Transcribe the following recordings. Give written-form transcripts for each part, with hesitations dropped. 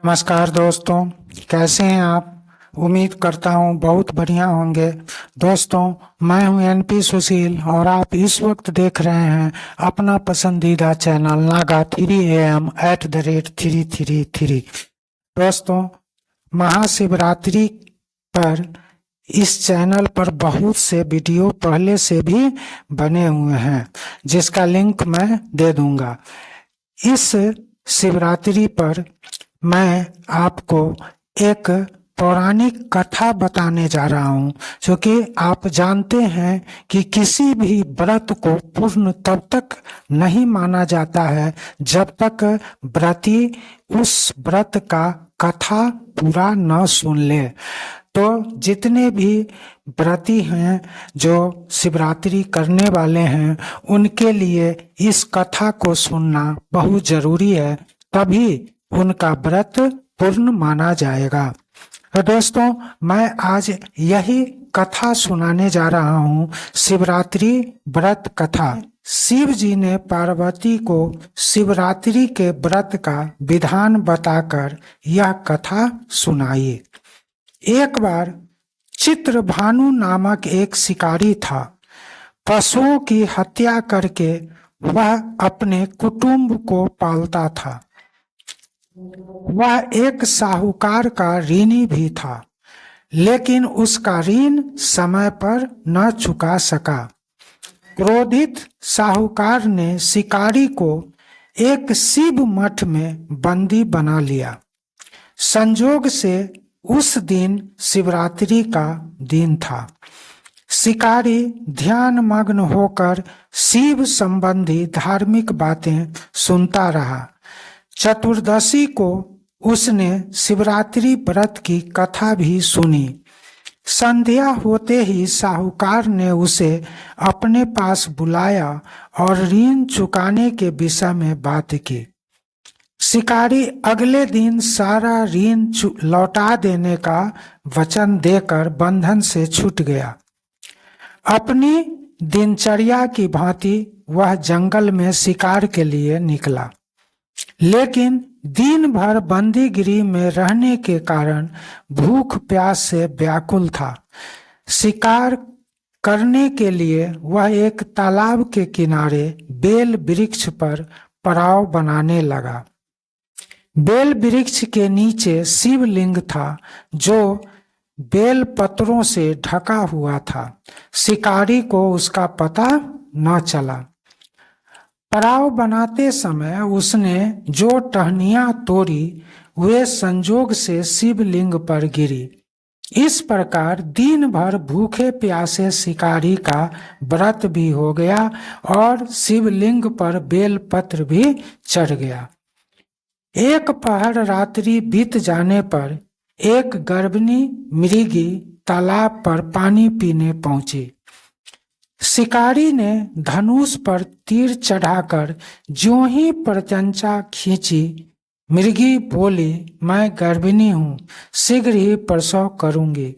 नमस्कार दोस्तों, कैसे हैं आप। उम्मीद करता हूं बहुत बढ़िया होंगे। दोस्तों, मैं हूं एनपी सुशील और आप इस वक्त देख रहे हैं अपना पसंदीदा चैनल नागा 3am@333। दोस्तों, महाशिवरात्रि पर इस चैनल पर बहुत से वीडियो पहले से भी बने हुए हैं, जिसका लिंक मैं दे दूंगा। इस शिवरात्रि पर मैं आपको एक पौराणिक कथा बताने जा रहा हूं, क्योंकि आप जानते हैं कि किसी भी व्रत को पूर्ण तब तक नहीं माना जाता है जब तक व्रती उस व्रत का कथा पूरा न सुन ले। तो जितने भी व्रती हैं जो शिवरात्रि करने वाले हैं, उनके लिए इस कथा को सुनना बहुत जरूरी है, तभी उनका व्रत पूर्ण माना जाएगा। तो दोस्तों, मैं आज यही कथा सुनाने जा रहा हूँ, शिवरात्रि व्रत कथा। शिव जी ने पार्वती को शिवरात्रि के व्रत का विधान बताकर यह कथा सुनाई। एक बार चित्रभानु नामक एक शिकारी था। पशुओं की हत्या करके वह अपने कुटुंब को पालता था। वह एक साहूकार का ऋणी भी था, लेकिन उसका ऋण समय पर न चुका सका। क्रोधित साहूकार ने शिकारी को एक शिव मठ में बंदी बना लिया। संजोग से उस दिन शिवरात्रि का दिन था। शिकारी ध्यान मग्न होकर शिव संबंधी धार्मिक बातें सुनता रहा। चतुर्दशी को उसने शिवरात्रि व्रत की कथा भी सुनी। संध्या होते ही साहूकार ने उसे अपने पास बुलाया और ऋण चुकाने के विषय में बात की। शिकारी अगले दिन सारा ऋण लौटा देने का वचन देकर बंधन से छूट गया। अपनी दिनचर्या की भांति वह जंगल में शिकार के लिए निकला, लेकिन दिन भर बंदीगिरी में रहने के कारण भूख प्यास से व्याकुल था। शिकार करने के लिए वह एक तालाब के किनारे बेल वृक्ष पर पड़ाव बनाने लगा। बेल वृक्ष के नीचे शिवलिंग था, जो बेल पत्रों से ढका हुआ था। शिकारी को उसका पता न चला। पड़ाव बनाते समय उसने जो टहनियां तोड़ी, वे संजोग से शिवलिंग पर गिरी। इस प्रकार दिन भर भूखे प्यासे शिकारी का व्रत भी हो गया और शिवलिंग पर बेल पत्र भी चढ़ गया। एक पहर रात्रि बीत जाने पर एक गर्भिणी मृगी तालाब पर पानी पीने पहुंची। शिकारी ने धनुष पर तीर चढ़ाकर ज्यों ही प्रत्यंचा खींची, मृगी बोली, मैं गर्भिणी हूं, शीघ्र ही प्रसव करूंगी।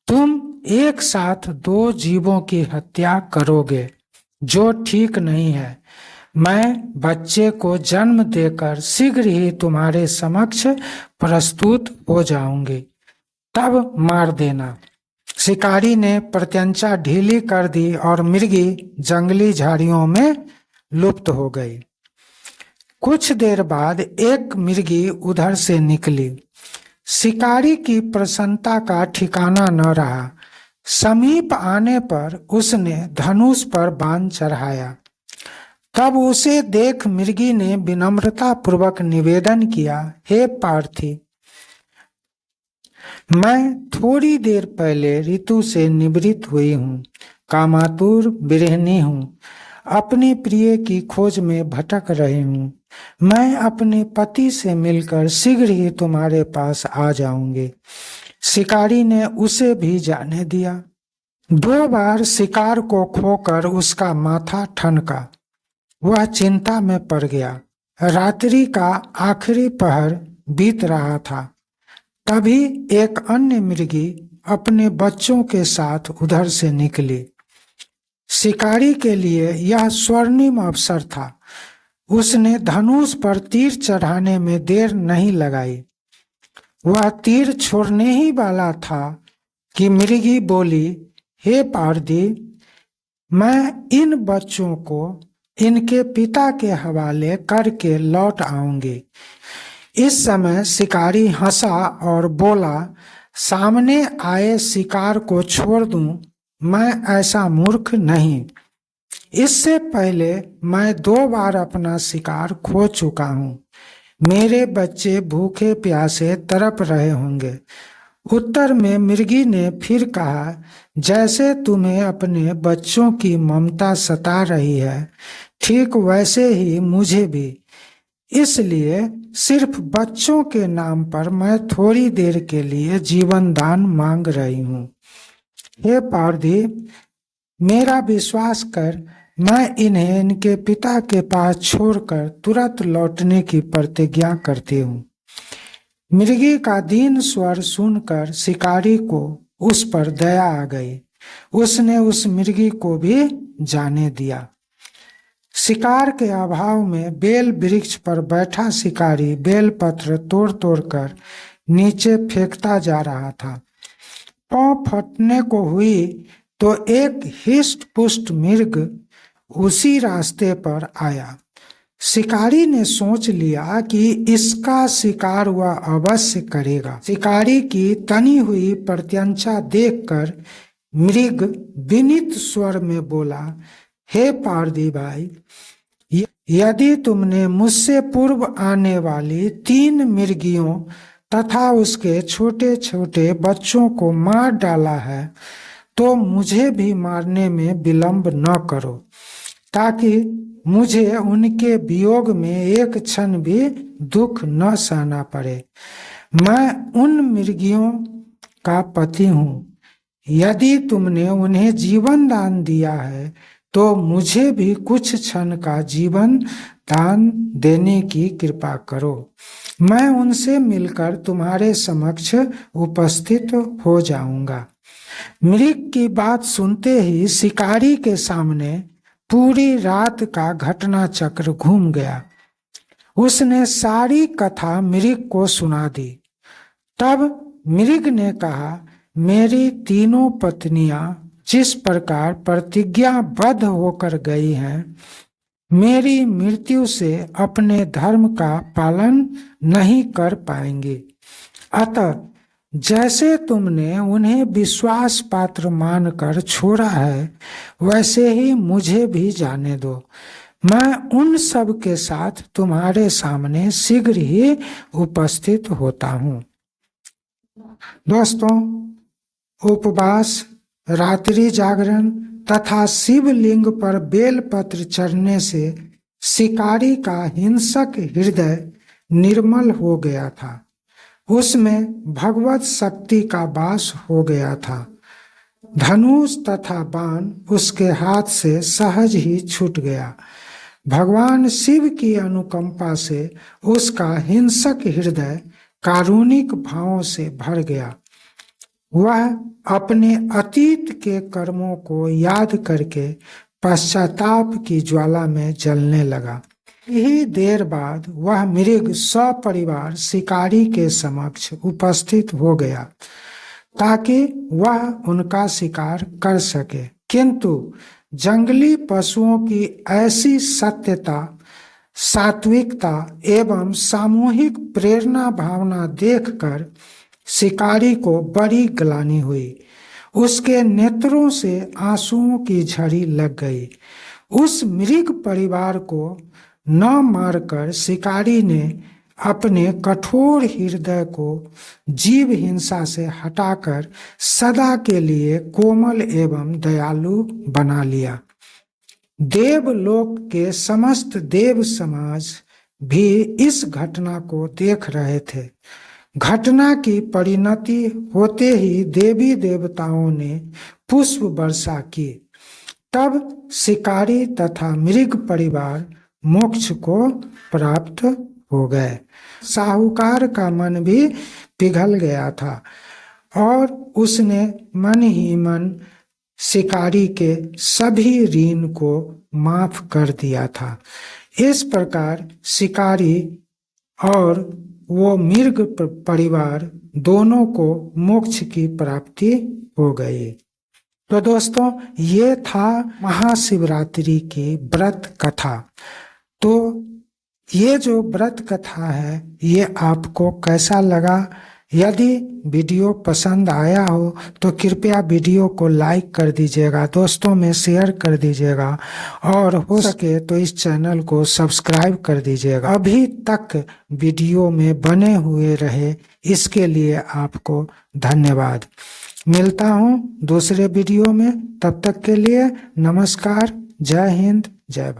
तुम एक साथ दो जीवों की हत्या करोगे, जो ठीक नहीं है। मैं बच्चे को जन्म देकर शीघ्र ही तुम्हारे समक्ष प्रस्तुत हो जाऊंगी, तब मार देना। शिकारी ने प्रत्यंचा ढीली कर दी और मृगी जंगली झाड़ियों में लुप्त हो गई। कुछ देर बाद एक मृगी उधर से निकली। शिकारी की प्रसन्नता का ठिकाना न रहा। समीप आने पर उसने धनुष पर बाण चढ़ाया। तब उसे देख मृगी ने विनम्रता पूर्वक निवेदन किया, हे पार्थी, मैं थोड़ी देर पहले ऋतु से निवृत्त हुई हूँ, कामातुर गृहिणी हूँ, अपने प्रिय की खोज में भटक रही हूँ। मैं अपने पति से मिलकर शीघ्र ही तुम्हारे पास आ जाऊंगी। शिकारी ने उसे भी जाने दिया। 2 बार शिकार को खोकर उसका माथा ठनका। वह चिंता में पड़ गया। रात्रि का आखिरी पहर बीत रहा था। तभी एक अन्य मृगी अपने बच्चों के साथ उधर से निकली। शिकारी के लिए यह स्वर्णिम अवसर था। उसने धनुष पर तीर चढ़ाने में देर नहीं लगाई। वह तीर छोड़ने ही वाला था कि मृगी बोली, हे पारदी, मैं इन बच्चों को इनके पिता के हवाले करके लौट आऊंगी। इस समय शिकारी हंसा और बोला, सामने आए शिकार को छोड़ दूं, मैं ऐसा मूर्ख नहीं। इससे पहले मैं 2 बार अपना शिकार खो चुका हूं। मेरे बच्चे भूखे प्यासे तड़प रहे होंगे। उत्तर में मृगी ने फिर कहा, जैसे तुम्हें अपने बच्चों की ममता सता रही है, ठीक वैसे ही मुझे भी। इसलिए सिर्फ बच्चों के नाम पर मैं थोड़ी देर के लिए जीवन दान मांग रही हूँ। हे पारधी, मेरा विश्वास कर, मैं इन्हें इनके पिता के पास छोड़कर तुरंत लौटने की प्रतिज्ञा करती हूँ। मृगी का दीन स्वर सुनकर शिकारी को उस पर दया आ गई। उसने उस मृगी को भी जाने दिया। शिकार के अभाव में बेल वृक्ष पर बैठा शिकारी बेल पत्र तोड़ तोड़ कर नीचे फेंकता जा रहा था। पांव फटने को हुई तो एक हिष्ट पुष्ट मृग उसी रास्ते पर आया। शिकारी ने सोच लिया कि इसका शिकार वह अवश्य करेगा। शिकारी की तनी हुई प्रत्यंचा देखकर मृग विनीत स्वर में बोला, हे पारदी भाई, यदि तुमने मुझसे पूर्व आने वाली 3 मृगियों तथा उसके छोटे छोटे बच्चों को मार डाला है, तो मुझे भी मारने में विलंब न करो, ताकि मुझे उनके वियोग में एक क्षण भी दुख न सहना पड़े। मैं उन मृगियों का पति हूँ। यदि तुमने उन्हें जीवन दान दिया है, तो मुझे भी कुछ क्षण का जीवन दान देने की कृपा करो। मैं उनसे मिलकर तुम्हारे समक्ष उपस्थित हो जाऊंगा। मृग की बात सुनते ही शिकारी के सामने पूरी रात का घटना चक्र घूम गया। उसने सारी कथा मृग को सुना दी। तब मृग ने कहा, मेरी 3 पत्नियां जिस प्रकार प्रतिज्ञाबद्ध होकर गई हैं, मेरी मृत्यु से अपने धर्म का पालन नहीं कर पाएंगी। अतः जैसे तुमने उन्हें विश्वास पात्र मानकर छोड़ा है, वैसे ही मुझे भी जाने दो। मैं उन सब के साथ तुम्हारे सामने शीघ्र ही उपस्थित होता हूँ। दोस्तों, उपवास, रात्रि जागरण तथा शिवलिंग पर बेलपत्र चढ़ने से शिकारी का हिंसक हृदय निर्मल हो गया था। उसमें भगवत शक्ति का वास हो गया था। धनुष तथा बाण उसके हाथ से सहज ही छूट गया। भगवान शिव की अनुकंपा से उसका हिंसक हृदय कारुणिक भावों से भर गया। वह अपने अतीत के कर्मों को याद करके पश्चाताप की ज्वाला में जलने लगा। यही देर बाद वह मृग सपरिवार शिकारी के समक्ष उपस्थित हो गया, ताकि वह उनका शिकार कर सके। किंतु जंगली पशुओं की ऐसी सत्यता, सात्विकता एवं सामूहिक प्रेरणा भावना देखकर शिकारी को बड़ी ग्लानि हुई। उसके नेत्रों से आंसुओं की झड़ी लग गई। उस मृग परिवार को न मारकर शिकारी ने अपने कठोर हृदय को जीव हिंसा से हटाकर सदा के लिए कोमल एवं दयालु बना लिया। देवलोक के समस्त देव समाज भी इस घटना को देख रहे थे। घटना की परिणति होते ही देवी देवताओं ने पुष्प वर्षा की। तब शिकारी तथा मृग परिवार मोक्ष को प्राप्त हो गए। साहूकार का मन भी पिघल गया था और उसने मन ही मन शिकारी के सभी ऋण को माफ कर दिया था। इस प्रकार शिकारी और वो मृग परिवार दोनों को मोक्ष की प्राप्ति हो गई। तो दोस्तों, ये था महाशिवरात्रि की व्रत कथा। तो ये जो व्रत कथा है, ये आपको कैसा लगा? यदि वीडियो पसंद आया हो तो कृपया वीडियो को लाइक कर दीजिएगा, दोस्तों में शेयर कर दीजिएगा, और हो सके तो इस चैनल को सब्सक्राइब कर दीजिएगा। अभी तक वीडियो में बने हुए रहे, इसके लिए आपको धन्यवाद। मिलता हूँ दूसरे वीडियो में, तब तक के लिए नमस्कार, जय हिंद, जय भारत।